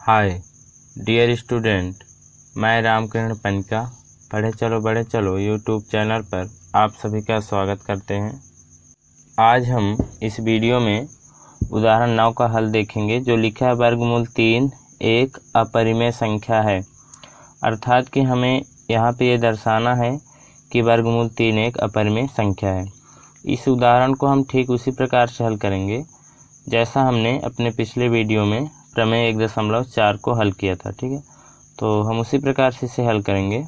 Hi dear student, मैं रामकिरण पनिका पढ़े चलो बड़े चलो यूट्यूब चैनल पर आप सभी का स्वागत करते हैं। आज हम इस वीडियो में उदाहरण 9 का हल देखेंगे जो लिखा है वर्गमूल 3 एक अपरिमेय संख्या है। अर्थात कि हमें यहाँ पे ये दर्शाना है कि वर्गमूल 3 एक अपरिमेय संख्या है। इस उदाहरण को हम ठीक उसी प्रकार से हल करेंगे जैसा हमने अपने पिछले वीडियो में प्रमेय 1.4 को हल किया था। ठीक है, तो हम उसी प्रकार से इसे हल करेंगे।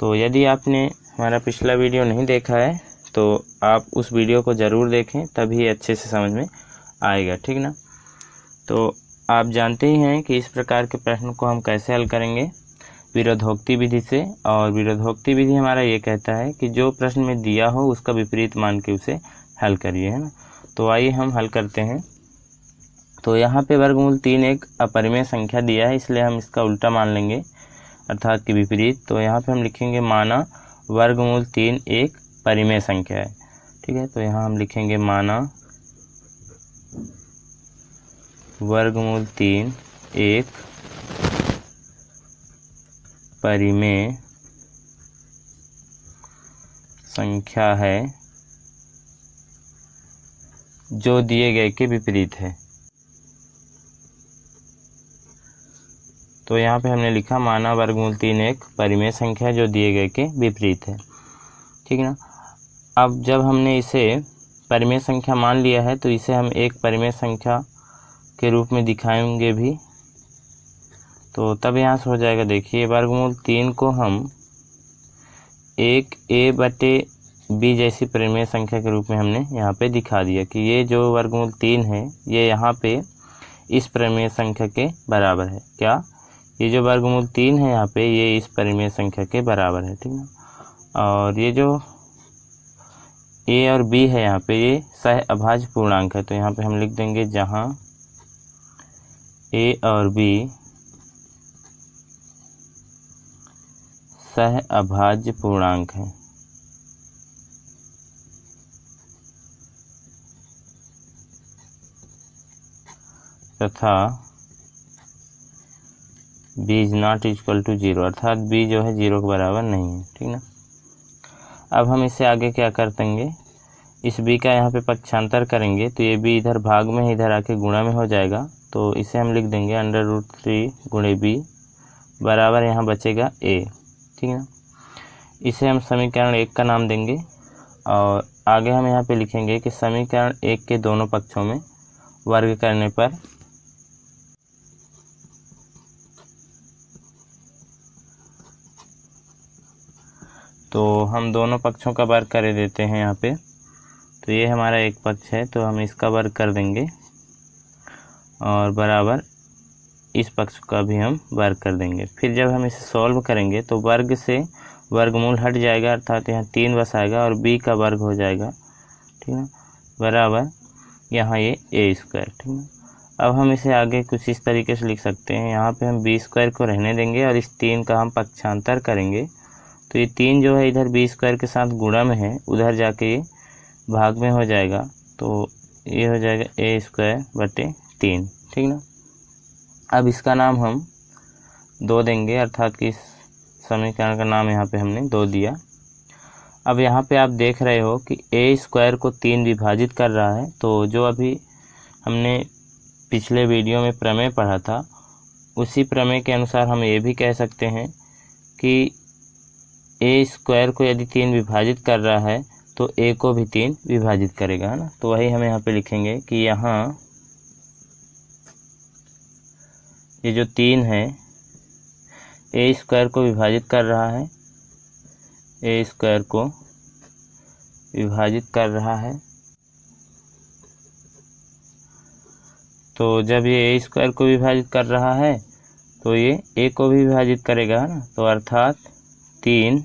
तो यदि आपने हमारा पिछला वीडियो नहीं देखा है तो आप उस वीडियो को ज़रूर देखें, तभी अच्छे से समझ में आएगा। ठीक ना। तो आप जानते ही हैं कि इस प्रकार के प्रश्न को हम कैसे हल करेंगे, विरोधोक्ति विधि से। और विरोधोक्ति विधि हमारा ये कहता है कि जो प्रश्न में दिया हो उसका विपरीत मान के उसे हल करिए, है ना। तो आइए हम हल करते हैं। तो यहाँ पे वर्गमूल 3 एक अपरिमेय संख्या दिया है, इसलिए हम इसका उल्टा मान लेंगे, अर्थात कि विपरीत। तो यहाँ पे हम लिखेंगे माना वर्गमूल 3 एक परिमेय संख्या है। ठीक है, तो यहाँ हम लिखेंगे माना वर्गमूल 3 एक परिमेय संख्या है जो दिए गए के विपरीत है। तो यहाँ पे हमने लिखा माना वर्गमूल 3 एक परिमेय संख्या जो दिए गए के विपरीत है। ठीक ना। अब जब हमने इसे परिमेय संख्या मान लिया है तो इसे हम एक परिमेय संख्या के रूप में दिखाएंगे भी। तो तब यहाँ से हो जाएगा, देखिए वर्गमूल 3 को हम एक a/b जैसी परिमेय संख्या के रूप में हमने यहाँ पे दिखा दिया कि ये जो वर्गमूल 3 है ये यहाँ पे इस परिमेय संख्या के बराबर है। क्या? ये जो वर्गमूल 3 है यहाँ पे ये इस परिमेय संख्या के बराबर है। ठीक है, और ये जो a और b है यहाँ पे ये सह अभाज्य पूर्णांक है। तो यहाँ पे हम लिख देंगे जहाँ a और b सह अभाज्य पूर्णांक है। तथा b is not equal to 0, अर्थात b जो है 0 के बराबर नहीं है। ठीक ना। अब हम इसे आगे क्या कर देंगे, इस b का यहाँ पे पक्षांतर करेंगे तो ये b इधर भाग में इधर आके गुणा में हो जाएगा। तो इसे हम लिख देंगे √3 गुणे b बराबर यहाँ बचेगा a। ठीक है ना। इसे हम समीकरण 1 का नाम देंगे और आगे हम यहाँ पे लिखेंगे कि समीकरण 1 के दोनों पक्षों में वर्ग करने पर तो हम दोनों पक्षों का वर्ग कर देते हैं यहाँ पे। तो ये हमारा एक पक्ष है तो हम इसका वर्ग कर देंगे और बराबर इस पक्ष का भी हम वर्ग कर देंगे। फिर जब हम इसे सॉल्व करेंगे तो वर्ग से वर्गमूल हट जाएगा, अर्थात यहाँ 3 बस आएगा और b का वर्ग हो जाएगा। ठीक है, बराबर यहाँ ये a स्क्वायर। ठीक है, अब हम इसे आगे कुछ इस तरीके से लिख सकते हैं। यहाँ पे हम b स्क्वायर को रहने देंगे और इस 3 का हम पक्षांतर करेंगे। तो ये 3 जो है इधर b स्क्वायर के साथ गुणा में है, उधर जाके ये भाग में हो जाएगा। तो ये हो जाएगा a स्क्वायर बटे 3। ठीक ना। अब इसका नाम हम 2 देंगे, अर्थात कि इस समीकरण का नाम यहाँ पे हमने 2 दिया। अब यहाँ पे आप देख रहे हो कि a स्क्वायर को 3 विभाजित कर रहा है। तो जो अभी हमने पिछले वीडियो में प्रमेय पढ़ा था उसी प्रमेय के अनुसार हम ये भी कह सकते हैं कि a स्क्वायर को यदि 3 विभाजित कर रहा है तो a को भी 3 विभाजित करेगा, है ना। तो वही हम यहाँ पे लिखेंगे कि यहाँ ये जो 3 है a स्क्वायर को विभाजित कर रहा है, a स्क्वायर को विभाजित कर रहा है। तो जब ये a स्क्वायर को विभाजित कर रहा है तो ये a को भी विभाजित करेगा, है ना। तो अर्थात 3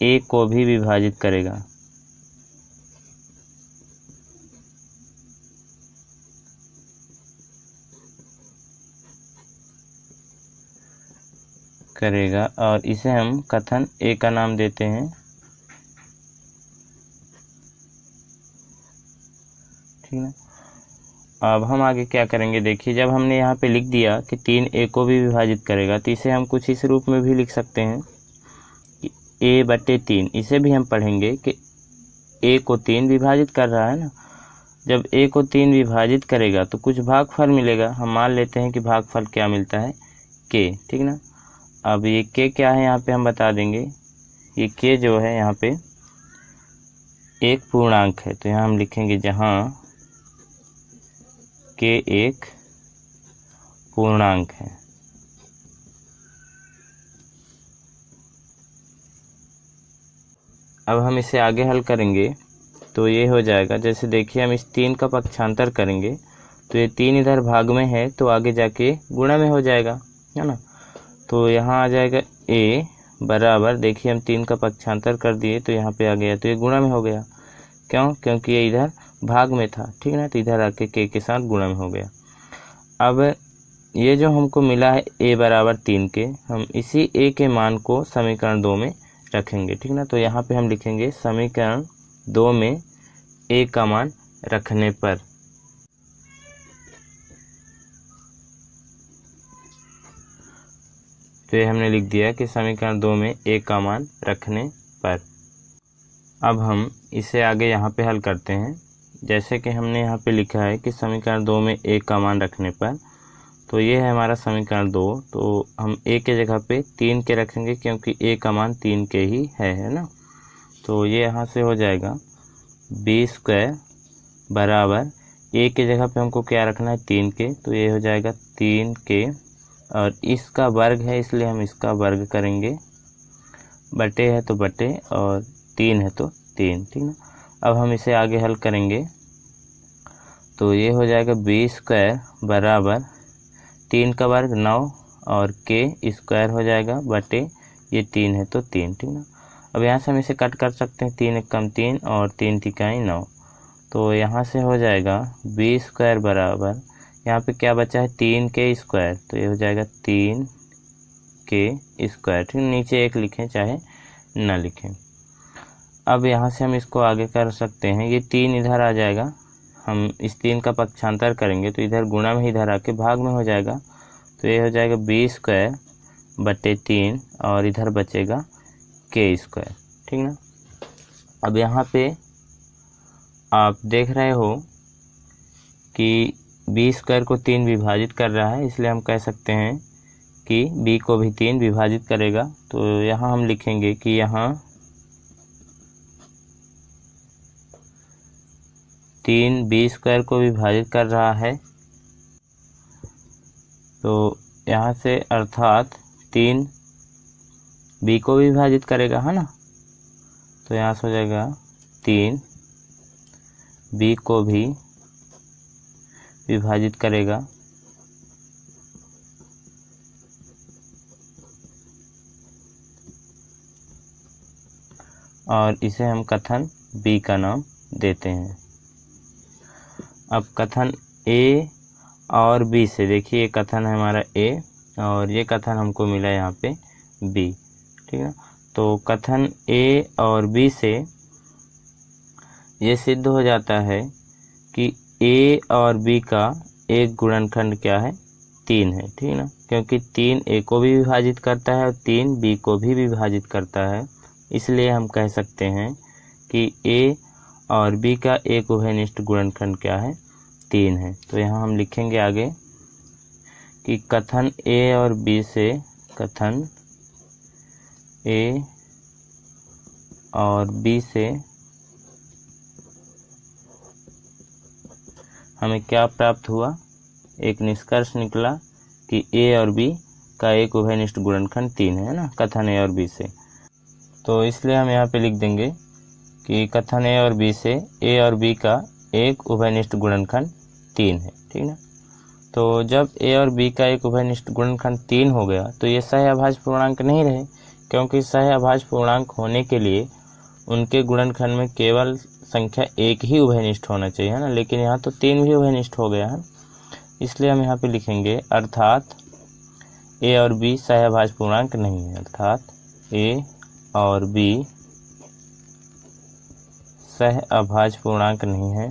a को भी विभाजित करेगा। और इसे हम कथन a का नाम देते हैं। ठीक है, अब हम आगे क्या करेंगे, देखिए जब हमने यहाँ पे लिख दिया कि 3 a को भी विभाजित करेगा, तो इसे हम कुछ इस रूप में भी लिख सकते हैं कि a/3। इसे भी हम पढ़ेंगे कि a को 3 विभाजित कर रहा है ना। जब a को 3 विभाजित करेगा तो कुछ भागफल मिलेगा। हम मान लेते हैं कि भागफल क्या मिलता है, k, ठीक ना। अब ये k क्या है यहाँ पे हम बता देंगे। ये k जो है यहाँ पे एक पूर्णांक है, तो यहाँ हम लिखेंगे जहाँ k एक पूर्णांक है। अब हम इसे आगे हल करेंगे तो ये हो जाएगा, जैसे देखिए हम इस 3 का पक्षांतर करेंगे तो ये 3 इधर भाग में है तो आगे जाके गुणा में हो जाएगा, है ना। तो यहाँ आ जाएगा a बराबर, देखिए हम 3 का पक्षांतर कर दिए तो यहाँ पे आ गया, तो ये गुणा में हो गया। क्यों? क्योंकि ये इधर भाग में था, ठीक ना, तो इधर आके k के साथ गुणा में हो गया। अब ये जो हमको मिला है a बराबर 3 के, हम इसी a के मान को समीकरण 2 में रखेंगे, ठीक ना। तो यहाँ पे हम लिखेंगे समीकरण 2 में a का मान रखने पर। तो ये हमने लिख दिया कि समीकरण 2 में a का मान रखने पर। अब हम इसे आगे यहाँ पे हल करते हैं। जैसे कि हमने यहाँ पे लिखा है कि समीकरण 2 में a का मान रखने पर, तो ये है हमारा समीकरण 2। तो हम a के जगह पे 3 के रखेंगे क्योंकि a का मान 3 के ही है ना। तो ये यहाँ से हो जाएगा b² बराबर a के जगह पे हमको क्या रखना है, 3 के, तो ये हो जाएगा 3 के, और इसका वर्ग है इसलिए हम इसका वर्ग करेंगे, बटे है तो बटे और 3 है तो 3, ठीक ना। अब हम इसे आगे हल करेंगे तो ये हो जाएगा b² बराबर 3 का वर्ग 9 और k² हो जाएगा बटे ये 3 है तो 3, ठीक ना। अब यहाँ से हम इसे कट कर सकते हैं, 3 एकम 3 और 3 तिकाई 9, तो यहाँ से हो जाएगा b² बराबर, यहाँ पे क्या बचा है 3k², तो ये हो जाएगा 3k², ठीक। नीचे 1 लिखें चाहे न लिखें। अब यहाँ से हम इसको आगे कर सकते हैं, ये 3 इधर आ जाएगा, हम इस 3 का पक्षांतर करेंगे तो इधर गुणा में इधर आके भाग में हो जाएगा, तो ये हो जाएगा b² बटे 3 और इधर बचेगा k², ठीक ना। अब यहाँ पे आप देख रहे हो कि b² को 3 विभाजित कर रहा है, इसलिए हम कह सकते हैं कि b को भी 3 विभाजित करेगा। तो यहाँ हम लिखेंगे कि यहाँ 3 b² को विभाजित कर रहा है, तो यहाँ से अर्थात 3 b को भी विभाजित करेगा, है ना। तो यहाँ से हो जाएगा 3 b को भी विभाजित करेगा, और इसे हम कथन b का नाम देते हैं। अब कथन a और b से, देखिए ये कथन है हमारा a और ये कथन हमको मिला यहाँ पे b, ठीक है। तो कथन a और b से ये सिद्ध हो जाता है कि a और b का एक गुणनखंड क्या है, 3 है, ठीक ना, क्योंकि 3 a को भी विभाजित करता है और 3 b को भी विभाजित करता है, इसलिए हम कह सकते हैं कि a और b का एक उभयनिष्ठ गुणनखंड क्या है, 3 है। तो यहाँ हम लिखेंगे आगे कि कथन a और b से, कथन a और b से हमें क्या प्राप्त हुआ, एक निष्कर्ष निकला कि a और b का एक उभयनिष्ठ गुणनखंड 3 है ना, कथन a और b से। तो इसलिए हम यहाँ पे लिख देंगे कि कथन a और b से a और b का एक उभयनिष्ठ गुणनखंड 3 है, ठीक ना। तो जब a और b का एक उभयनिष्ठ गुणनखंड 3 हो गया तो ये सह-अभाज्य पूर्णांक नहीं रहे, क्योंकि सह-अभाज्य पूर्णांक होने के लिए उनके गुणनखंड में केवल संख्या 1 ही उभयनिष्ठ होना चाहिए, है ना, लेकिन यहाँ तो 3 भी उभयनिष्ठ हो गया है, इसलिए हम यहाँ पे लिखेंगे अर्थात a और b सह-अभाज्य पूर्णांक नहीं है, अर्थात a और b सह-अभाज्य पूर्णांक नहीं है,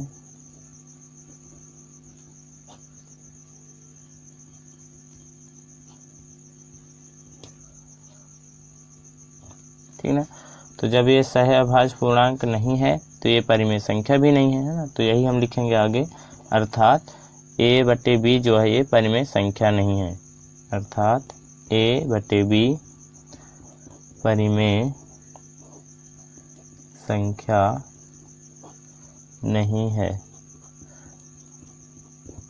ठीक ना। तो जब ये सहअभाज्य पूर्णांक नहीं है तो ये परिमेय संख्या भी नहीं है ना। तो यही हम लिखेंगे आगे, अर्थात a/b जो है ये परिमेय संख्या नहीं है, अर्थात a/b परिमेय संख्या नहीं है।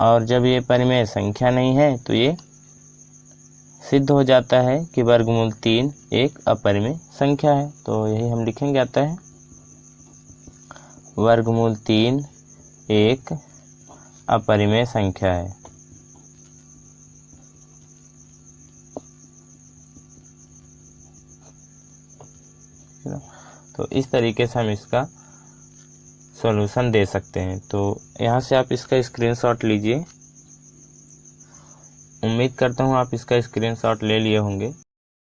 और जब ये परिमेय संख्या नहीं है तो ये सिद्ध हो जाता है कि वर्गमूल 3 एक अपरिमेय संख्या है। तो यही हम लिखेंगे आता है, वर्गमूल 3 एक अपरिमेय संख्या है। तो इस तरीके से हम इसका सॉल्यूशन दे सकते हैं। तो यहाँ से आप इसका स्क्रीनशॉट लीजिए। उम्मीद करता हूँ आप इसका स्क्रीनशॉट ले लिए होंगे।